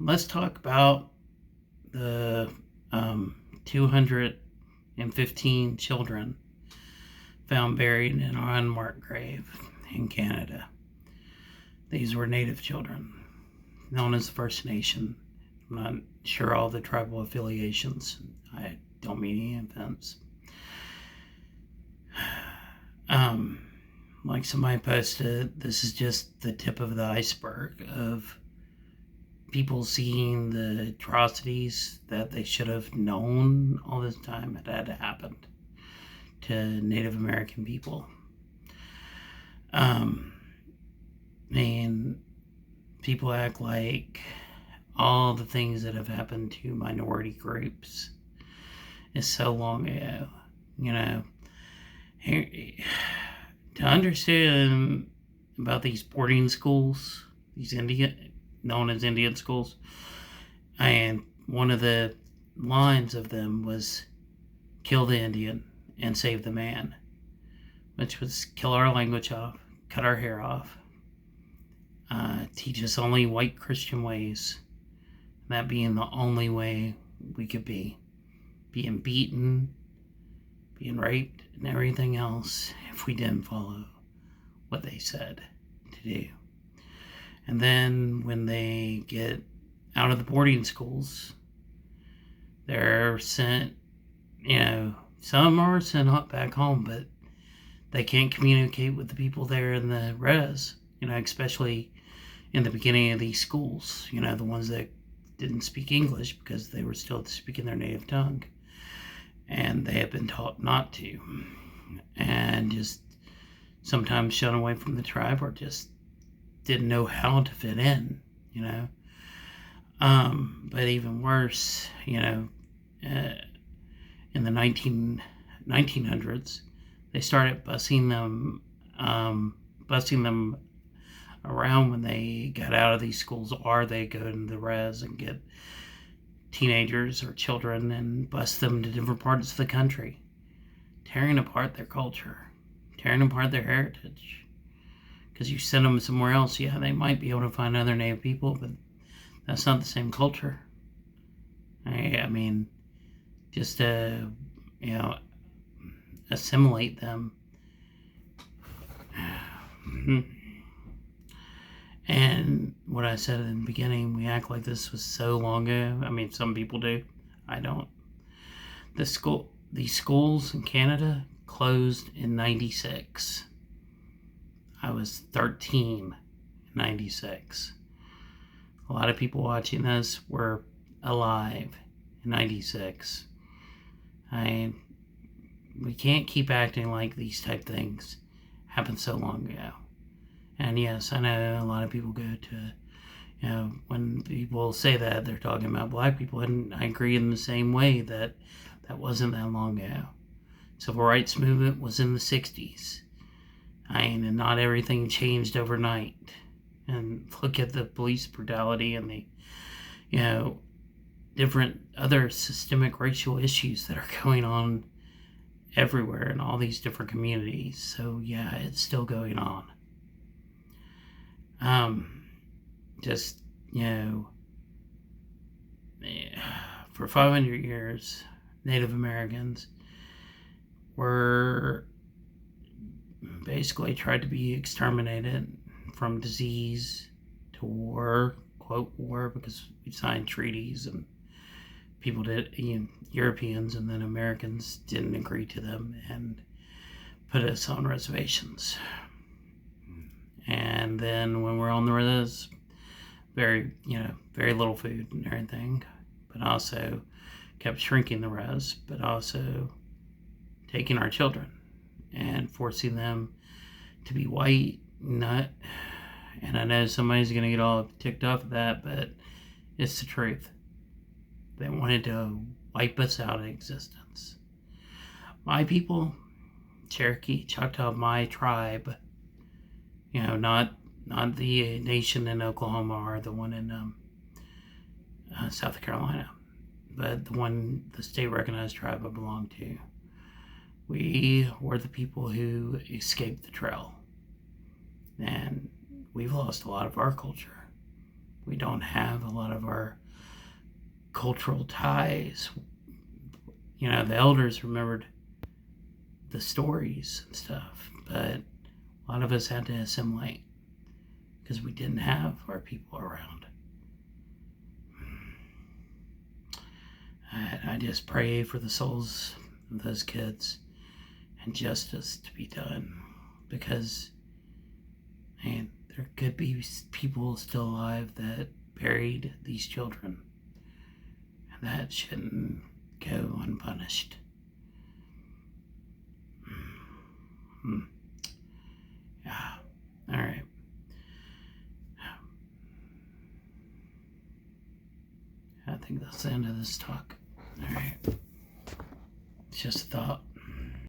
let's talk about the 215 children found buried in an unmarked grave in Canada. These were Native children, known as the First Nation. I'm not sure all the tribal affiliations. I don't mean any offense. Like somebody posted, this is just the tip of the iceberg of people seeing the atrocities that they should have known all this time had happened to Native American people. And people act like all the things that have happened to minority groups is so long ago. You know, to understand about these boarding schools, these known as Indian schools, and one of the lines of them was kill the Indian and save the man, which was kill our language off, cut our hair off, teach us only white Christian ways, that being the only way we could be. Being beaten, being raped, and everything else if we didn't follow what they said to do. And then when they get out of the boarding schools, they're sent, some are sent back home, but they can't communicate with the people there in the res, especially in the beginning of these schools, the ones that didn't speak English because they were still speaking their native tongue. And they have been taught not to. And just sometimes shun away from the tribe or just didn't know how to fit in, But even worse, in the 1900s, they started busing them around when they got out of these schools, or they go into the res and get teenagers or children and bus them to different parts of the country, tearing apart their culture, tearing apart their heritage. Because you send them somewhere else, they might be able to find other Native people, but that's not the same culture. I mean, just to, assimilate them. And what I said in the beginning, we act like this was so long ago. I mean, some people do. I don't. These schools in Canada closed in 96. I was 13 in 96. A lot of people watching this were alive in 96. We can't keep acting like these type things happened so long ago. And yes, I know a lot of people go to, when people say that, they're talking about black people. And I agree in the same way that wasn't that long ago. Civil rights movement was in the 60s. And not everything changed overnight. And look at the police brutality and the, different other systemic racial issues that are going on everywhere in all these different communities. So yeah, it's still going on. For 500 years, Native Americans were basically tried to be exterminated, from disease to war, quote war, because we signed treaties and people did, Europeans and then Americans didn't agree to them and put us on reservations. And then when we're on the res, very little food and everything, but also kept shrinking the res, but also taking our children and forcing them to be white, and I know somebody's going to get all ticked off at that, but it's the truth. They wanted to wipe us out of existence. My people, Cherokee, Choctaw, my tribe, not the nation in Oklahoma or the one in South Carolina, but the state recognized tribe I belong to. We were the people who escaped the trail, and we've lost a lot of our culture. We don't have a lot of our cultural ties. You know, the elders remembered the stories and stuff, but a lot of us had to assimilate because we didn't have our people around. I just pray for the souls of those kids and justice to be done, because, man, there could be people still alive that buried these children, and that shouldn't go unpunished. Yeah. All right. I think that's the end of this talk. All right. It's just a thought.